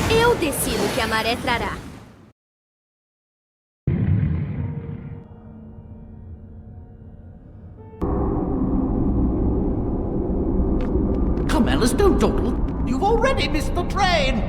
Eu decido o que a maré trará. Come, Alice, don't dawdle. You've already missed the train.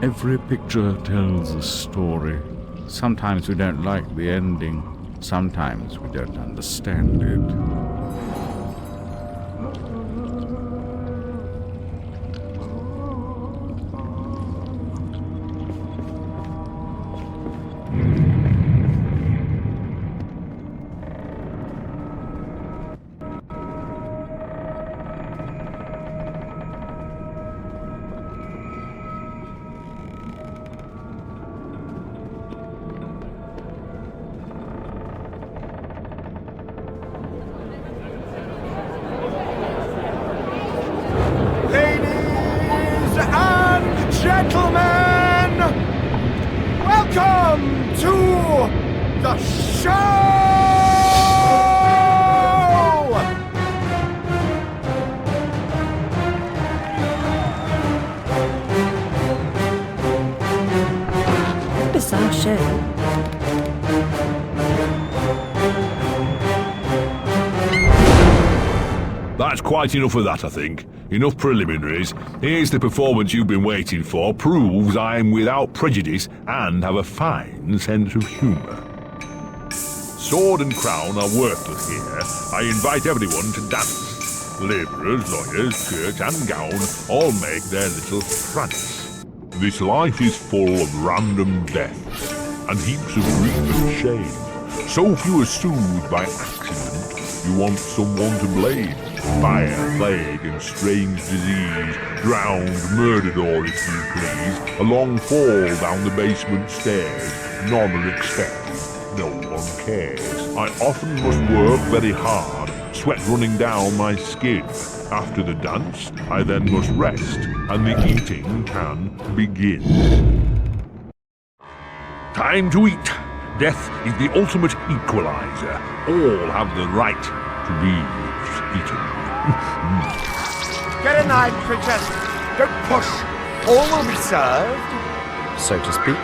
Every picture tells a story. Sometimes we don't like the ending. Sometimes we don't understand it. Gentlemen, welcome to the show! Bizarre show. That's quite enough of that, I think. Enough preliminaries. Here's the performance you've been waiting for. Proves I'm without prejudice and have a fine sense of humour. Sword and crown are worthless here. I invite everyone to dance. Labourers, lawyers, church and gown all make their little prance. This life is full of random deaths and heaps of grief and shame. So few are soothed by accident, you want someone to blame. Fire, plague, and strange disease, drowned, murdered, or if you please, a long fall down the basement stairs. None are expected, no one cares. I often must work very hard, sweat running down my skin. After the dance, I then must rest, and the eating can begin. Time to eat. Death is the ultimate equalizer. All have the right to be eaten. Get a knife, princess. Don't push. All will be served, so to speak.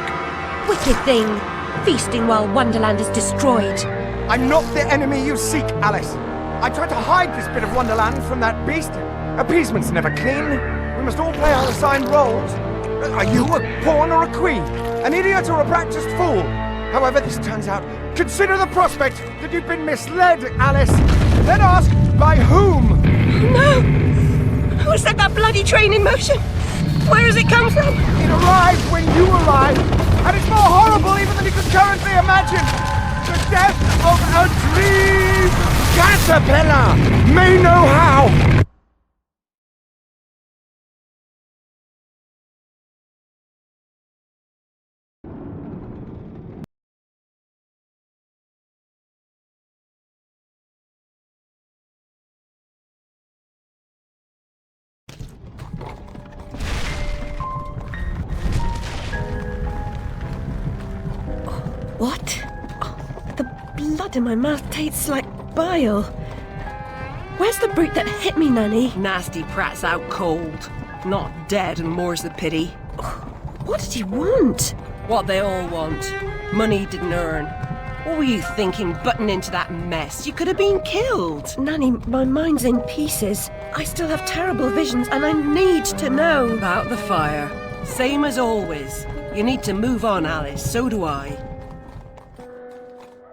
Wicked thing. Feasting while Wonderland is destroyed. I'm not the enemy you seek, Alice. I tried to hide this bit of Wonderland from that beast. Appeasement's never clean. We must all play our assigned roles. Are you a pawn or a queen? An idiot or a practiced fool? However this turns out, consider the prospect that you've been misled, Alice. Then ask, by whom? No! Who set that bloody train in motion? Where has it come from? It arrived when you arrived, and it's more horrible even than you could currently imagine. The death of a dream caterpillar may know how. What? Oh, the blood in my mouth tastes like bile. Where's the brute that hit me, Nanny? Nasty prat's out cold. Not dead, and more's the pity. What did he want? What they all want. Money he didn't earn. What were you thinking, butting into that mess? You could have been killed. Nanny, my mind's in pieces. I still have terrible visions and I need to know. About the fire. Same as always. You need to move on, Alice. So do I.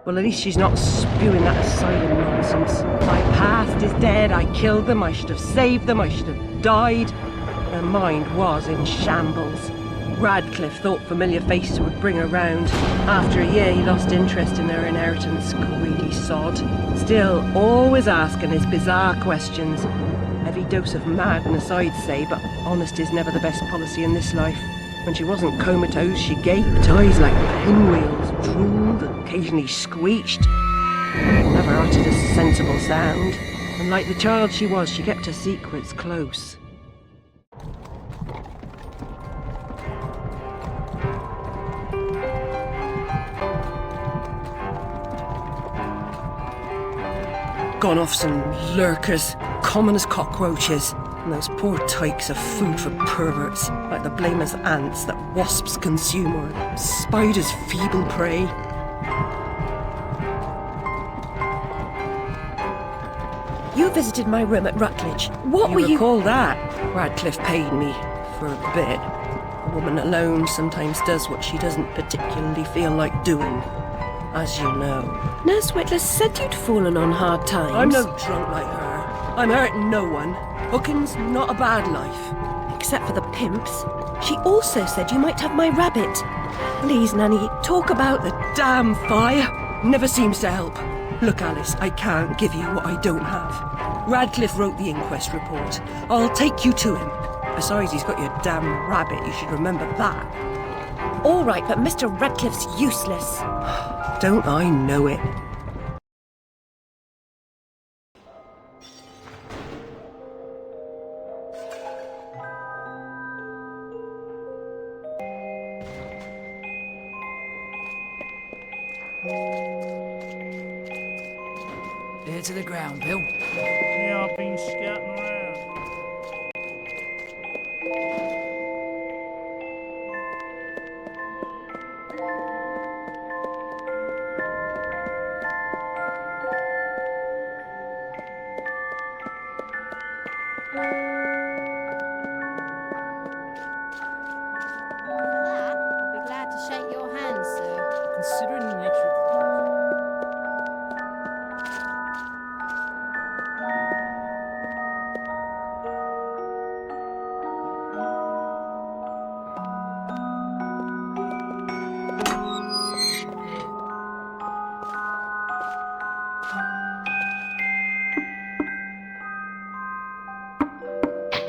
Well, at least she's not spewing that asylum nonsense. My past is dead. I killed them. I should have saved them. I should have died. Her mind was in shambles. Radcliffe thought familiar faces would bring her round. After a year, he lost interest in her inheritance. Greedy sod. Still, always asking his bizarre questions. Heavy dose of madness, I'd say, but honesty's never the best policy in this life. When she wasn't comatose, she gaped, eyes like pinwheels, drooled, occasionally screeched. Never uttered a sensible sound. And like the child she was, she kept her secrets close. Gone off some lurkers, common as cockroaches. And those poor tykes are food for perverts, like the blameless ants that wasps consume or spiders' feeble prey. You visited my room at Rutledge. What were you... recall that? Radcliffe paid me for a bit. A woman alone sometimes does what she doesn't particularly feel like doing, as you know. Nurse Whitler said you'd fallen on hard times. I'm no drunk like her. I'm hurting no one. Hooking's not a bad life. Except for the pimps. She also said you might have my rabbit. Please, Nanny, talk about the... Damn fire! Never seems to help. Look, Alice, I can't give you what I don't have. Radcliffe wrote the inquest report. I'll take you to him. Besides, he's got your damn rabbit. You should remember that. All right, but Mr. Radcliffe's useless. Don't I know it? Ear to the ground, Bill. Yeah, I've been scouting around. I'll be glad to shake your hand, sir. Considering the nature of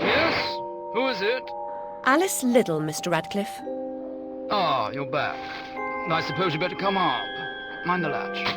Yes? Who is it? Alice Liddell, Mr. Radcliffe. Ah, you're back. I suppose you better come up. Mind the latch.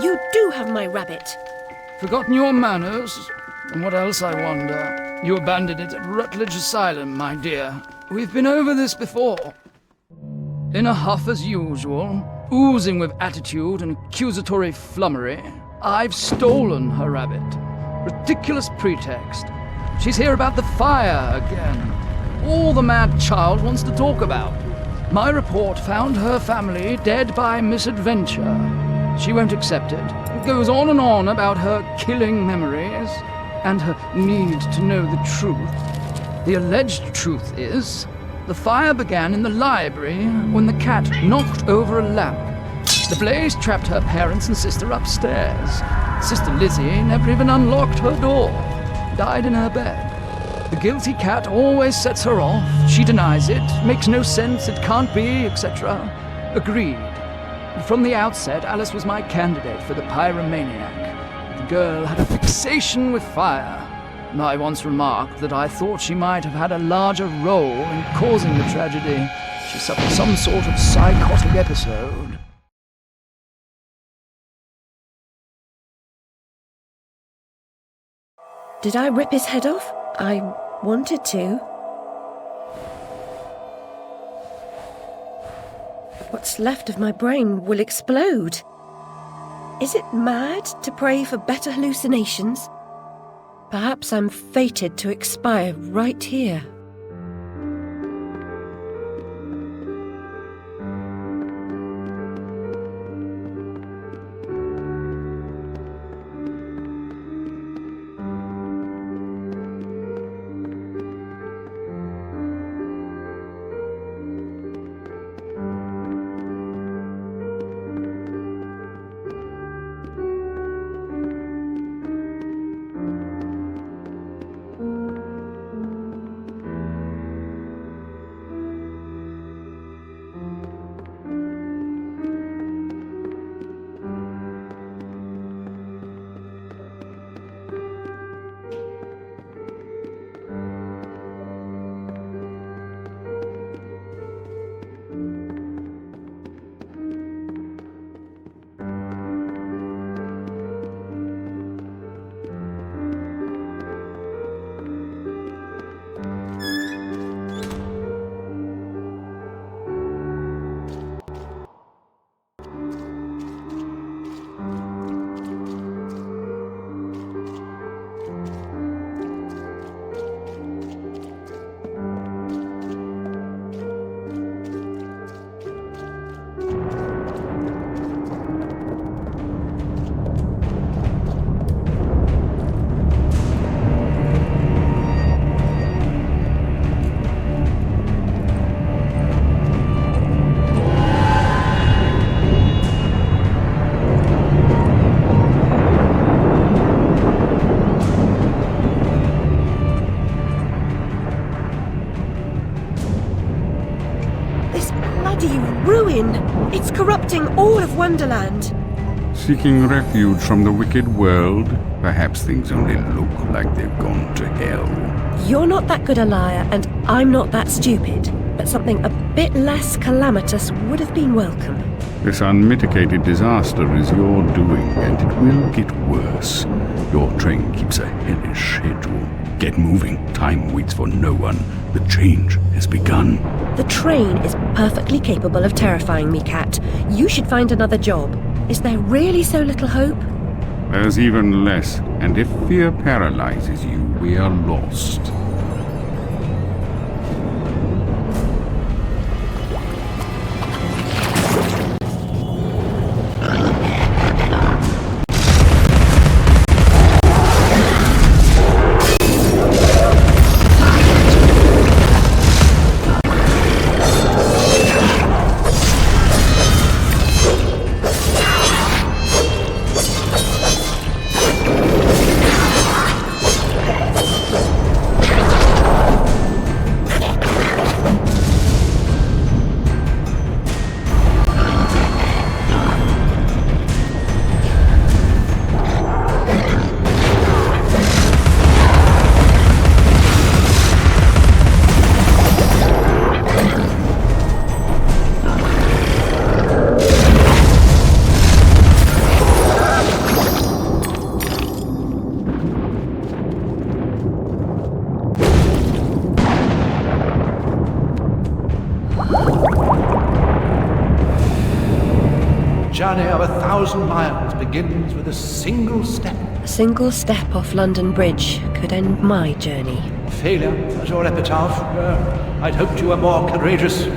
You do have my rabbit. Forgotten your manners? And what else, I wonder? You abandoned it at Rutledge Asylum, my dear. We've been over this before. In a huff as usual, oozing with attitude and accusatory flummery, I've stolen her rabbit. Ridiculous pretext. She's here about the fire again. All the mad child wants to talk about. My report found her family dead by misadventure. She won't accept it. It goes on and on about her killing memories and her need to know the truth. The alleged truth is, the fire began in the library when the cat knocked over a lamp. The blaze trapped her parents and sister upstairs. Sister Lizzie never even unlocked her door. Died in her bed. The guilty cat always sets her off. She denies it, makes no sense, it can't be, etc. Agreed. From the outset, Alice was my candidate for the pyromaniac. The girl had a fixation with fire. I once remarked that I thought she might have had a larger role in causing the tragedy. She suffered some sort of psychotic episode. Did I rip his head off? I wanted to. What's left of my brain will explode. Is it mad to pray for better hallucinations? Perhaps I'm fated to expire right here. It's corrupting all of Wonderland. Seeking refuge from the wicked world, perhaps things only look like they've gone to hell. You're not that good a liar, and I'm not that stupid. But something a bit less calamitous would have been welcome. This unmitigated disaster is your doing, and it will get worse. Your train keeps a hellish schedule. Get moving. Time waits for no one. The change has begun. The train is perfectly capable of terrifying me, Cat. You should find another job. Is there really so little hope? There's even less, and if fear paralyzes you, we are lost. Journey of 1,000 miles begins with a single step. A single step off London Bridge could end my journey. Failure as your epitaph. I'd hoped you were more courageous.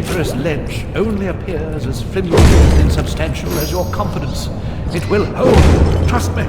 traitorous ledge only appears as flimsy and insubstantial as your confidence. It will hold, trust me.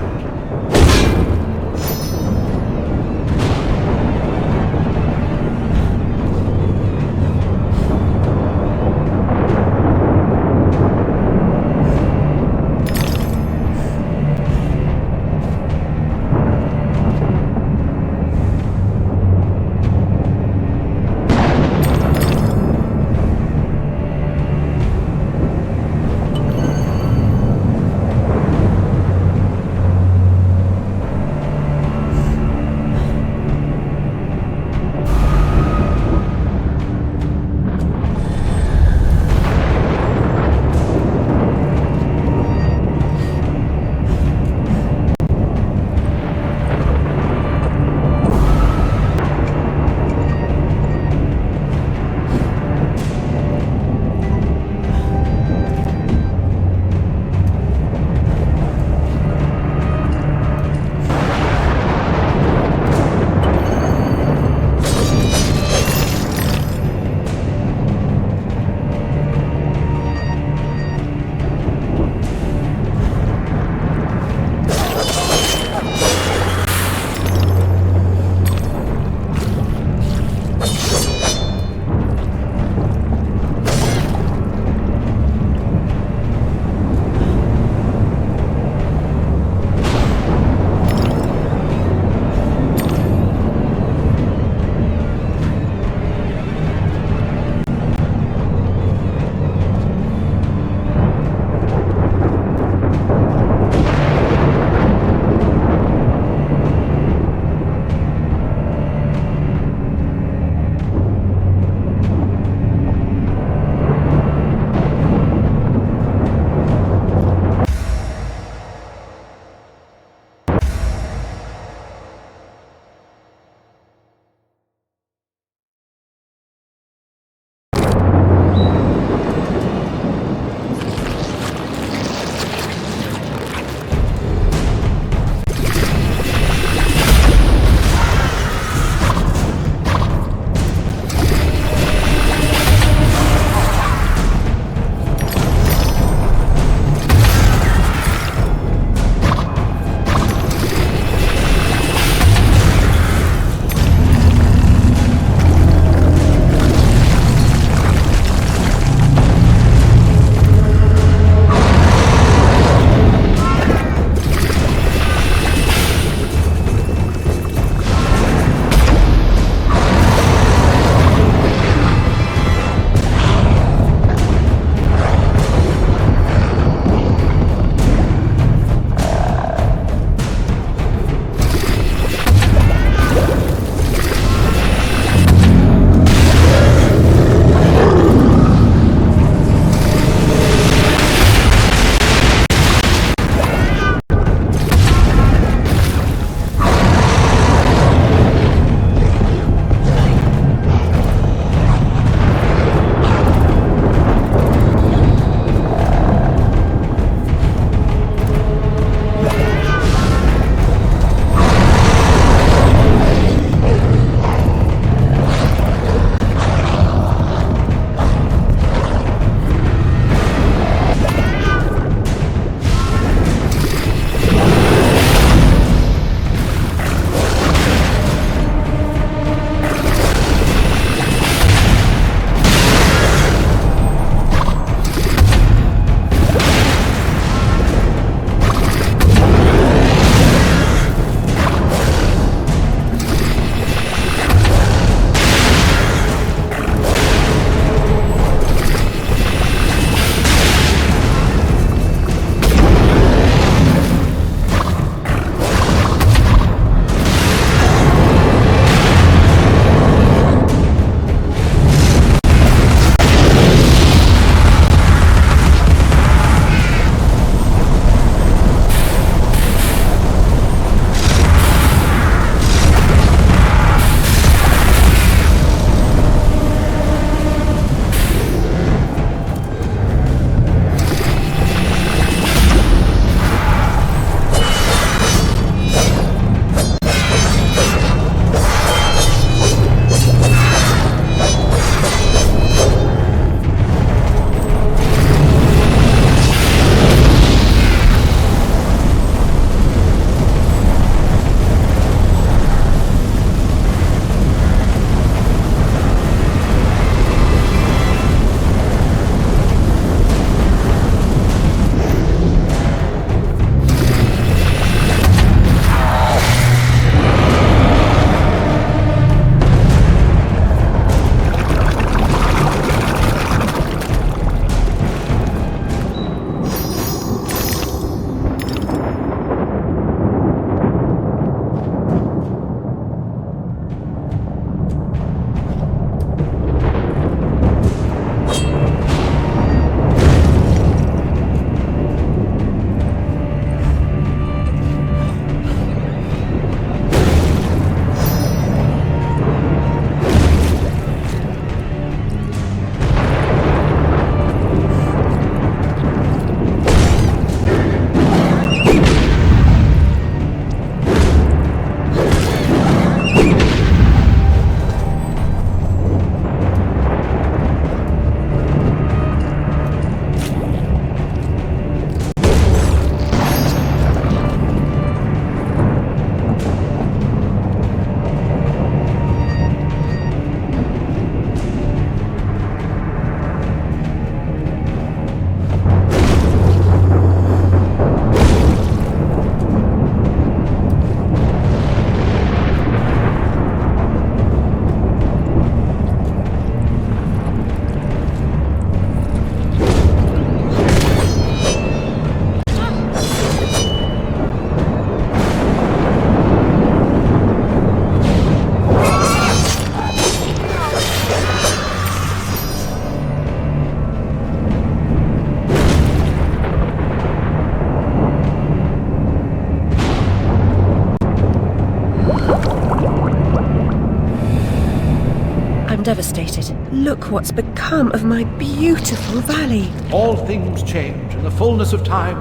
I'm devastated. Look what's become of my beautiful valley. All things change in the fullness of time,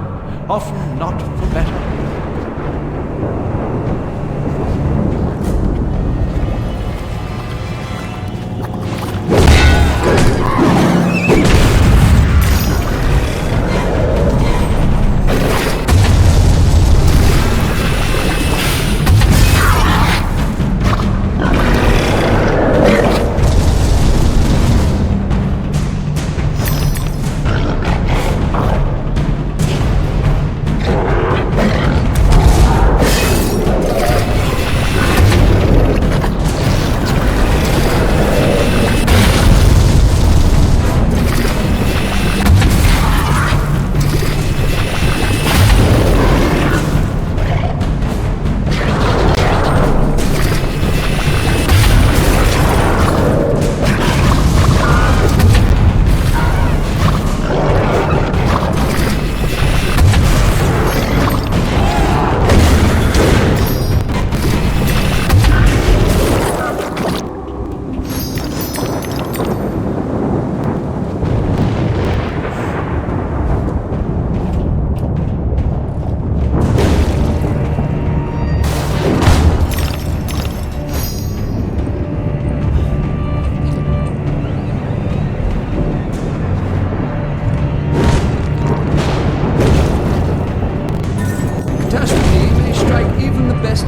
often not for better.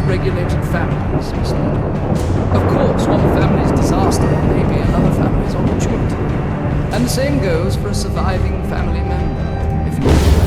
Regulated families, Mr. Of course, one family's disaster may be another family's opportunity. And the same goes for a surviving family member, if you're